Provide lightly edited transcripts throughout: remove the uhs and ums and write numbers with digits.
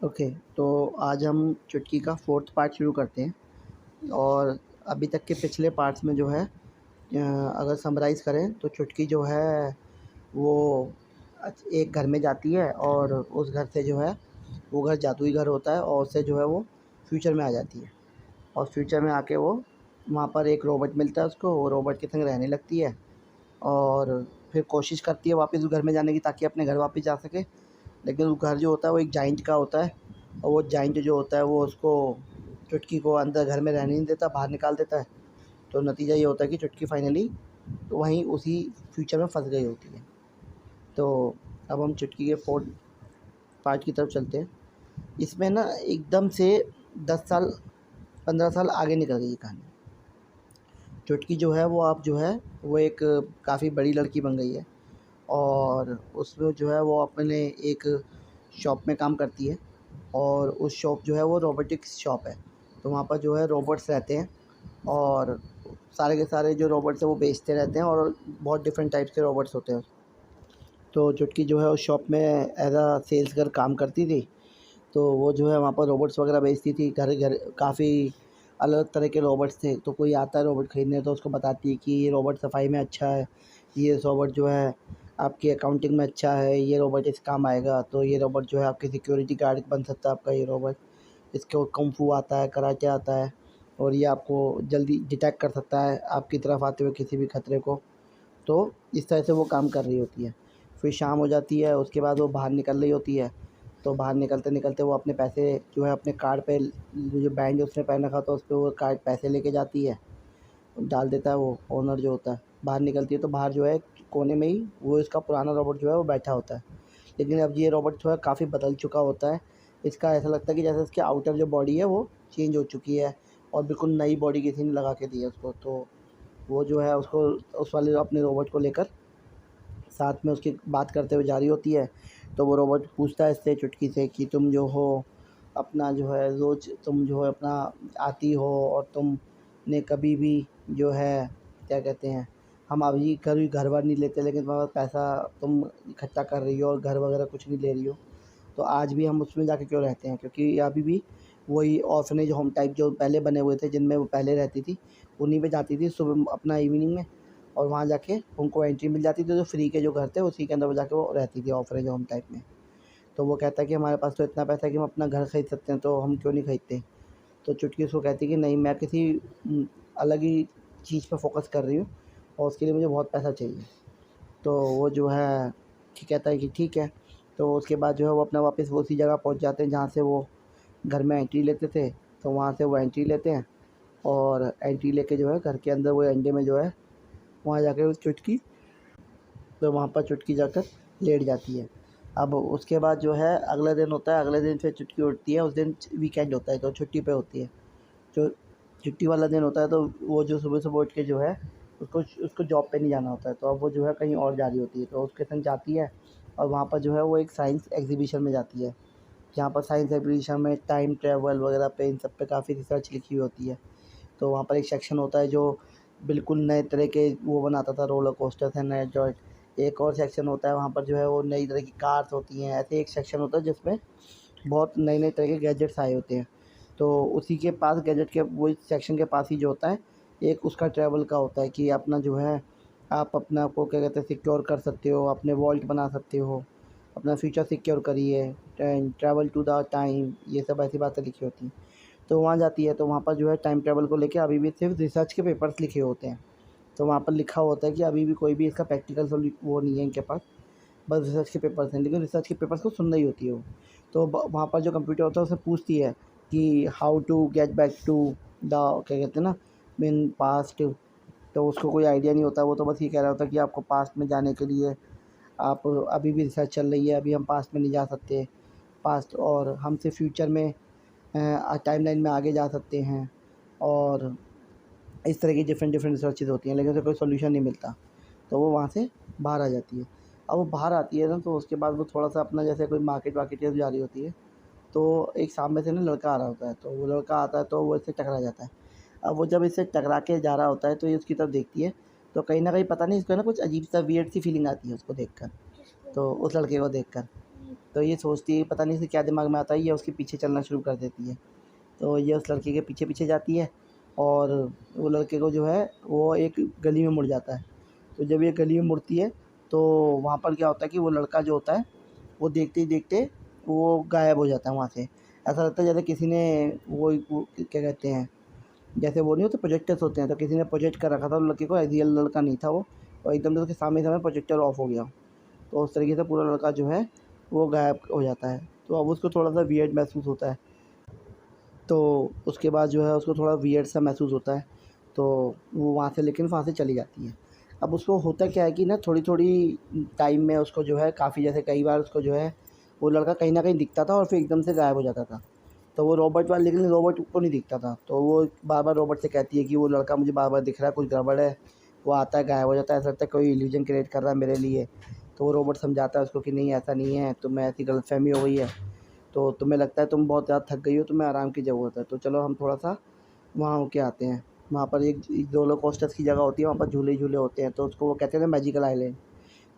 Okay, तो आज हम चुटकी का 4th पार्ट शुरू करते हैं। और अभी तक के पिछले पार्ट्स में जो है अगर समराइज़ करें तो चुटकी जो है वो एक घर में जाती है और उस घर से जो है वो घर जादुई घर होता है और उससे जो है वो फ्यूचर में आ जाती है। और फ्यूचर में आके वो वहाँ पर एक रोबोट मिलता है उसको, वो रोबोट के संग रहने लगती है और फिर कोशिश करती है वापस उस घर में जाने की ताकि अपने घर वापस जा सके। लेकिन वो घर जो होता है वो एक जाइंट का होता है और वो जाइंट जो होता है वो उसको चुटकी को अंदर घर में रहने नहीं देता, बाहर निकाल देता है। तो नतीजा ये होता है कि चुटकी फाइनली वहीं उसी फ्यूचर में फंस गई होती है। तो अब हम चुटकी के 4th पार्ट की तरफ चलते हैं। इसमें ना एकदम से 10 साल 15 साल आगे निकल गई ये कहानी। चुटकी जो है वो अब जो है वो एक काफ़ी बड़ी लड़की बन गई है और उसमें जो है वो अपने एक शॉप में काम करती है और उस शॉप जो है वो रोबोटिक्स शॉप है। तो वहाँ पर जो है रोबोट्स रहते हैं और सारे के सारे जो रोबोट्स हैं वो बेचते रहते हैं और बहुत डिफरेंट टाइप्स के रोबोट्स होते हैं। तो चुटकी जो है उस शॉप में एज अ सेल्स गर्ल काम करती थी। तो वो जो है वहाँ पर रोबोट्स वगैरह बेचती थी। घर घर काफ़ी अलग तरह के रोबोट्स थे। तो कोई आता है रोबोट ख़रीदने तो उसको बताती है कि ये रोबोट सफाई में अच्छा है, ये रोबोट जो है आपकी अकाउंटिंग में अच्छा है, ये रोबोट इस काम आएगा। तो ये रोबोट जो है आपकी सिक्योरिटी गार्ड बन सकता है आपका ये रोबोट। इसको कुंग फू आता है, कराटे आता है और ये आपको जल्दी डिटेक्ट कर सकता है आपकी तरफ आते हुए किसी भी खतरे को। तो इस तरह से वो काम कर रही होती है। फिर शाम हो जाती है, उसके बाद वो बाहर निकल रही होती है। तो बाहर निकलते-निकलते वो अपने पैसे जो है अपने कार्ड पे जो बैंड उसने पहन रखा था उस पे वो कार्ड पैसे लेके जाती है, डाल देता है वो ओनर जो होता है। बाहर निकलती है तो बाहर जो है कोने में ही वो इसका पुराना रोबोट जो है वो बैठा होता है। लेकिन अब ये रोबोट जो है काफ़ी बदल चुका होता है। इसका ऐसा लगता है कि जैसे इसकी आउटर जो बॉडी है वो चेंज हो चुकी है और बिल्कुल नई बॉडी किसी ने लगा के दी है उसको। तो वो जो है उसको उस वाले अपने रोबोट को लेकर साथ में उसकी बात करते हुए जा रही होती है। तो वो रोबोट पूछता है इससे चुटकी से कि तुम जो हो अपना जो है रोज़ तुम जो है अपना आती हो और तुमने कभी भी जो है क्या कहते हैं हम अभी कभी घर वर नहीं लेते लेकिन तुम्हारे पास पैसा तुम इकट्ठा कर रही हो और घर वगैरह कुछ नहीं ले रही हो। तो आज भी हम उसमें जाके क्यों रहते हैं, क्योंकि अभी भी वही ऑर्फनेज होम टाइप जो पहले बने हुए थे जिनमें वो पहले रहती थी उन्हीं पे जाती थी सुबह अपना इवनिंग में। और वहाँ जाके उनको एंट्री मिल जाती थी, जो फ्री के जो घर थे उसी के अंदर वो जाके वो रहती थी ऑर्फनेज होम टाइप में। तो वो कहता है कि हमारे पास तो इतना पैसा है कि हम अपना घर खरीद सकते हैं तो हम क्यों नहीं खरीदते। तो चुटकी उसको कहती है कि नहीं, मैं किसी अलग ही चीज़ पे फ़ोकस कर रही हूँ और उसके लिए मुझे बहुत पैसा चाहिए। तो वो जो है कि कहता है कि ठीक है। तो उसके बाद जो है वो अपना वापस वो उसी जगह पहुंच जाते हैं जहाँ से वो घर में एंट्री लेते थे। तो वहाँ से वो एंट्री लेते हैं और एंट्री लेके जो है घर के अंदर वो अंडे में जो है वहाँ जाकर उस चुटकी तो वहाँ पर चुटकी जाकर लेट जाती है। अब उसके बाद जो है अगला दिन होता है, अगले दिन फिर चुटकी उठती है। उस दिन वीकेंड होता है तो छुट्टी पे होती है। जो छुट्टी वाला दिन होता है तो वो जो सुबह-सुबह उठ के जो है उसको उसको जॉब पे नहीं जाना होता है। तो अब वो जो है कहीं और जा रही होती है। तो उसके संग जाती है और वहाँ पर जो है वो एक साइंस एग्ज़िबिशन में जाती है। जहाँ पर साइंस एग्ज़िबिशन में टाइम ट्रैवल वगैरह पे इन सब पे काफ़ी रिसर्च लिखी हुई होती है। तो वहाँ पर एक सेक्शन होता है जो बिल्कुल नए तरह के वो बनाता था, रोलर कोस्टर्स हैं नए जो। एक और सेक्शन होता है वहाँ पर जो है वो नई तरह की कार्स होती हैं। ऐसे एक सेक्शन होता है जिसमें बहुत नए-नए तरह के गैजेट्स आए होते हैं। तो उसी के पास गैजेट के वो सेक्शन के पास ही जो होता है एक उसका ट्रैवल का होता है कि अपना जो है आप अपने आप को क्या कहते हैं सिक्योर कर सकते हो, अपने वॉल्ट बना सकते हो, अपना फ्यूचर सिक्योर करिए, ट्रैवल टू द टाइम, ये सब ऐसी बातें लिखी होती हैं। तो वहाँ जाती है तो वहाँ पर जो है टाइम ट्रैवल को लेके अभी भी सिर्फ रिसर्च के पेपर्स लिखे होते हैं। तो वहाँ पर लिखा होता है कि अभी भी कोई भी इसका प्रैक्टिकल वो नहीं है इनके पास, बस रिसर्च के पेपर्स हैं। लेकिन रिसर्च के पेपर्स को सुन रही होती है वो। तो वहाँ पर जो कंप्यूटर होता है उससे पूछती है कि how to get back to the क्या कहते हैं ना मीन पास्ट। तो उसको कोई आइडिया नहीं होता, वो तो बस ये कह रहा होता है कि आपको पास्ट में जाने के लिए आप अभी भी रिसर्च चल रही है, अभी हम पास्ट में नहीं जा सकते। पास्ट और हमसे फ्यूचर में टाइमलाइन में आगे जा सकते हैं और इस तरह की डिफरेंट डिफरेंट रिसर्चेज़ होती हैं लेकिन उसे कोई सॉल्यूशन नहीं मिलता। तो वो वहाँ से बाहर आ जाती है। अब वो बाहर आती है ना तो उसके बाद वो थोड़ा-सा अपना जैसे कोई मार्केट वार्केट की तरफ जा रही होती है। तो एक सामने से ना लड़का आ रहा होता है, तो वो लड़का आता है तो वो इससे टकरा जाता है। अब वो जब इससे टकरा के जा रहा होता है तो ये उसकी तरफ देखती है। तो कहीं न कहीं पता नहीं इसको ना कुछ अजीब-सा वियर्ड सी फीलिंग आती है उसको देखकर, तो उस लड़के को देखकर। तो ये सोचती है, पता नहीं इसे क्या दिमाग में आता है, ये उसके पीछे चलना शुरू कर देती है। तो ये उस लड़के के पीछे पीछे जाती है और वो लड़के को जो है वो एक गली में मुड़ जाता है। तो जब ये गली में मुड़ती है तो वहाँ पर क्या होता है कि वो लड़का जो होता है वो देखते ही देखते वो गायब हो जाता है वहाँ से। ऐसा लगता है जैसे किसी ने वो क्या कहते हैं, जैसे वो नहीं होते प्रोजेक्टर्स होते हैं, तो किसी ने प्रोजेक्ट कर रखा था उस लड़के को, रियल लड़का नहीं था वो, और एकदम से उसके सामने प्रोजेक्टर ऑफ हो गया। तो उस तरीके से पूरा लड़का जो है वो गायब हो जाता है। तो अब उसको थोड़ा सा वियर्ड महसूस होता है। तो उसके बाद जो है उसको थोड़ा वियर्ड सा महसूस होता है। तो वो वहाँ से, लेकिन वहाँ से चली जाती है। अब उसको होता क्या है कि ना थोड़ी थोड़ी टाइम में उसको जो है काफ़ी, जैसे कई बार उसको जो है वो लड़का कहीं ना कहीं दिखता था और फिर एकदम से गायब हो जाता था। तो वो रॉबर्ट वाला, लेकिन रॉबर्ट को नहीं दिखता था। तो वो बार बार रॉबर्ट से कहती है कि वो लड़का मुझे बार बार दिख रहा है, कुछ गड़बड़ है। वो आता है, गायब हो जाता है, ऐसा लगता है कोई इल्यूजन क्रिएट कर रहा है मेरे लिए। तो वो रॉबर्ट समझाता है उसको कि नहीं ऐसा नहीं है, तुम्हें ऐसी गलतफहमी हो गई है, तो तुम्हें लगता है तुम बहुत ज़्यादा थक गई हो, तुम्हें आराम की ज़रूरत है, तो चलो हम थोड़ा सा वहाँ होके आते हैं। वहाँ पर एक रोलर कोस्टर्स की जगह होती है, वहाँ पर झूले झूले होते हैं, तो उसको वो कहते हैं मैजिकल आइलैंड।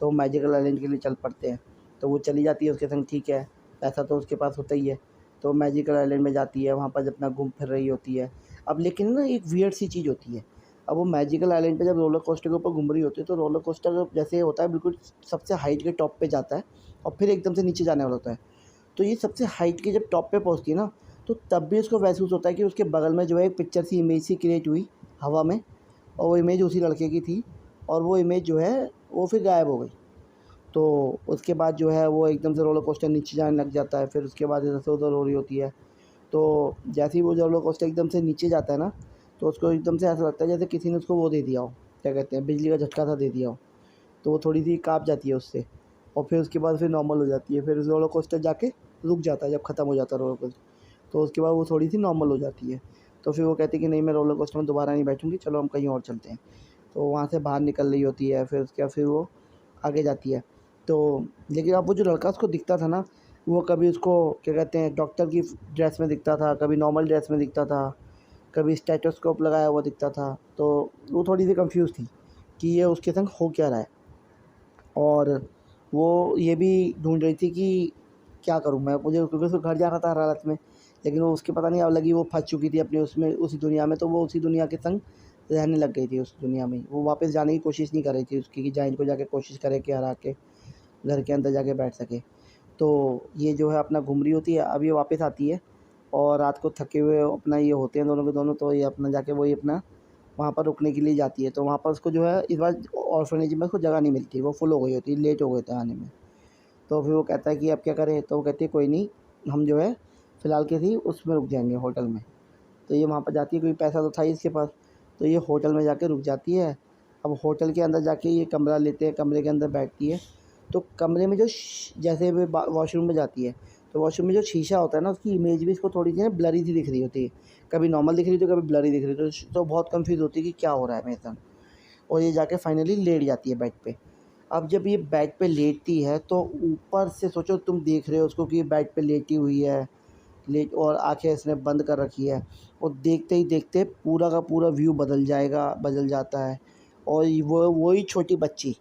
तो वो मैजिकल आइलैंड के लिए चल पड़ते हैं। तो वो चली जाती है उसके संग, ठीक है, पैसा तो उसके पास होता ही है। तो मैजिकल आइलैंड में जाती है, वहाँ पर अपना घूम फिर रही होती है। अब लेकिन ना एक वियर्ड सी चीज़ होती है। अब वो मैजिकल आइलैंड पे जब रोलर कोस्टर के ऊपर घूम रही होती है, तो रोलर कोस्टर जैसे होता है बिल्कुल सबसे हाइट के टॉप पे जाता है और फिर एकदम से नीचे जाने वाला होता है। तो ये सबसे हाइट के जब टॉप पे पहुँचती है ना, तो तब भी उसको महसूस होता है कि उसके बगल में जो है एक पिक्चर सी, इमेज सी क्रिएट हुई हवा में, और वो इमेज उसी लड़के की थी, और वो इमेज जो है वो फिर गायब हो गई। तो उसके बाद जो है वो एकदम से रोलर कोस्टर नीचे जाने लग जाता है। फिर उसके बाद इधर से उधर हो रही होती है। तो जैसे ही वो रोलर कोस्टर एकदम से नीचे जाता है ना, तो उसको एकदम से ऐसा लगता है जैसे किसी ने उसको वो दे दिया हो, क्या कहते हैं, बिजली का झटका सा दे दिया हो। तो वो थोड़ी सी काँप जाती है उससे, और फिर उसके बाद फिर नॉर्मल हो जाती है। फिर उस रोलर कोस्टर जाके रुक जाता है जब ख़त्म हो जाता है रोलर कोस्टर। तो उसके बाद वो थोड़ी सी नॉर्मल हो जाती है। तो फिर वो कहती है कि नहीं, मैं रोलर कोस्टर में दोबारा नहीं बैठूँगी, चलो हम कहीं और चलते हैं। तो वहाँ से बाहर निकल रही होती है, फिर उसके बाद फिर वो आगे जाती है। तो लेकिन अब वो जो लड़का उसको दिखता था ना, वो कभी उसको क्या कहते हैं डॉक्टर की ड्रेस में दिखता था, कभी नॉर्मल ड्रेस में दिखता था, कभी स्टेथोस्कोप लगाया हुआ दिखता था। तो वो थोड़ी सी कंफ्यूज थी कि ये उसके संग हो क्या रहा है। और वो ये भी ढूंढ रही थी कि क्या करूँ मैं, मुझे क्योंकि उसको घर जाना था हर हालत में। लेकिन वो उसकी पता नहीं अब लगी, वो फंस चुकी थी अपने उसमें, उसी दुनिया में। तो वो उसी दुनिया के संग रहने लग गई थी, उस दुनिया में ही। वो वापस जाने की कोशिश नहीं कर रही थी उसकी, कि जाइन को जाके कोशिश करे कि हरा के घर के अंदर जाके बैठ सके। तो ये जो है अपना घूम रही होती है। अब ये वापस आती है और रात को थके हुए अपना ये होते हैं दोनों के दोनों। तो ये अपना जाके वही अपना वहाँ पर रुकने के लिए जाती है। तो वहाँ पर उसको जो है इस बार ऑर्फनेज में उसको जगह नहीं मिलती, वो फुल हो गई होती है, लेट हो गए थे आने में। तो फिर वो कहता है कि अब क्या करें। तो वो कहती है कोई नहीं, हम जो है फ़िलहाल किसी उसमें रुक जाएंगे, होटल में। तो ये वहाँ पर जाती है, क्योंकि पैसा तो था ही इसके पास। तो ये होटल में जाके रुक जाती है। अब होटल के अंदर जाके ये कमरा लेते हैं, कमरे के अंदर बैठती है। तो कमरे में जो जैसे वो वॉशरूम में जाती है, तो वॉशरूम में जो शीशा होता है ना, उसकी इमेज भी इसको थोड़ी सी ना ब्लरी सी दिख रही होती है। कभी नॉर्मल दिख रही होती है, कभी ब्लरी दिख रही होती है। तो बहुत कंफ्यूज होती है कि क्या हो रहा है मेरे साथ। और ये जाके फाइनली लेट जाती है बेड पे। अब जब ये बेड पे लेटती है, तो ऊपर से सोचो तुम देख रहे हो उसको कि बेड पे लेटी हुई है, लेट, और आँखें इसने बंद कर रखी है। और देखते ही देखते पूरा का पूरा व्यू बदल जाता है। और वो वही छोटी बच्ची,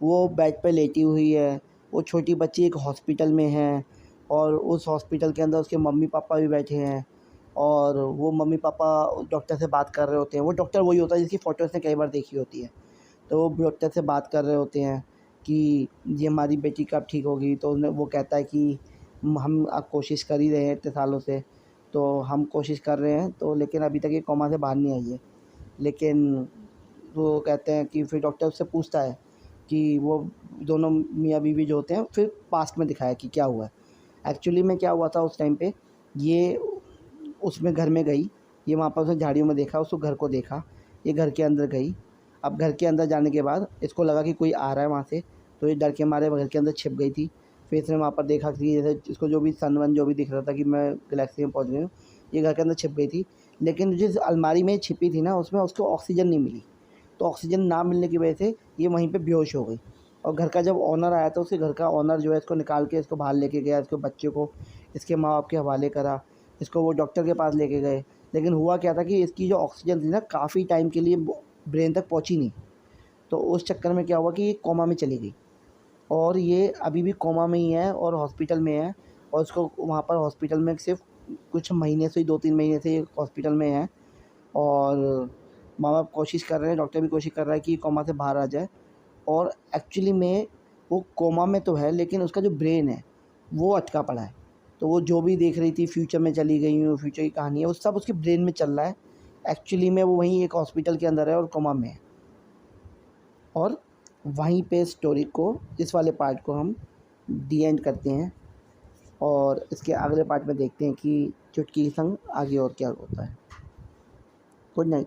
वो बेड पे लेटी हुई है। वो छोटी बच्ची एक हॉस्पिटल में है, और उस हॉस्पिटल के अंदर उसके मम्मी-पापा भी बैठे हैं। और वो मम्मी-पापा डॉक्टर से बात कर रहे होते हैं। वो डॉक्टर वही होता है जिसकी फ़ोटो इसने कई बार देखी होती है। तो वो डॉक्टर से बात कर रहे होते हैं कि ये हमारी बेटी कब ठीक होगी। तो उन्हें वो कहता है कि हम अब कोशिश कर ही रहे हैं इतने सालों से, तो हम कोशिश कर रहे हैं, तो लेकिन अभी तक ये कोमा से बाहर नहीं आई है। लेकिन वो कहते हैं कि फिर डॉक्टर उससे पूछता है कि वो दोनों मियाँ बीवी जो होते हैं, फिर पास्ट में दिखाया कि क्या हुआ है। एक्चुअली में क्या हुआ था उस टाइम पे, ये उसमें घर में गई, ये वहाँ पर उसने झाड़ियों में देखा, उसको घर को देखा, ये घर के अंदर गई। अब घर के अंदर जाने के बाद इसको लगा कि कोई आ रहा है वहाँ से, तो ये डर के मारे घर के अंदर छिप गई थी। फिर इसने वहाँ पर देखा कि जैसे इसको जो भी सन वन जो भी दिख रहा था कि मैं गैलेक्सी में पहुँच गई हूँ, ये घर के अंदर छिप गई थी। लेकिन जिस अलमारी में छिपी थी ना, उसमें उसको ऑक्सीजन नहीं मिली। तो ऑक्सीजन ना मिलने की वजह से ये वहीं पे बेहोश हो गई। और घर का जब ओनर आया, तो उसके घर का ओनर जो है इसको निकाल के इसको बाहर लेके गया, इसके बच्चे को इसके माँ बाप के हवाले करा, इसको वो डॉक्टर के पास लेके गए। लेकिन हुआ क्या था कि इसकी जो ऑक्सीजन थी ना, काफ़ी टाइम के लिए ब्रेन तक पहुँची नहीं। तो उस चक्कर में क्या हुआ कि ये कोमा में चली गई। और ये अभी भी कोमा में ही है और हॉस्पिटल में है, और उसको वहाँ पर हॉस्पिटल में सिर्फ कुछ महीने से ही 2-3 महीने से ये हॉस्पिटल में है। और माँ-बाप कोशिश कर रहे हैं, डॉक्टर भी कोशिश कर रहा है कि कोमा से बाहर आ जाए। और एक्चुअली में वो कोमा में तो है, लेकिन उसका जो ब्रेन है वो अटका पड़ा है। तो वो जो भी देख रही थी फ्यूचर में चली गई हूँ, फ्यूचर की कहानी है, वो सब उसके ब्रेन में चल रहा है। एक्चुअली में वो वहीं एक हॉस्पिटल के अंदर है और कोमा में है। और वहीं पे स्टोरी को, इस वाले पार्ट को हम दी एंड करते हैं, और इसके अगले पार्ट में देखते हैं कि चुटकी के संग आगे और क्या होता है। Good night.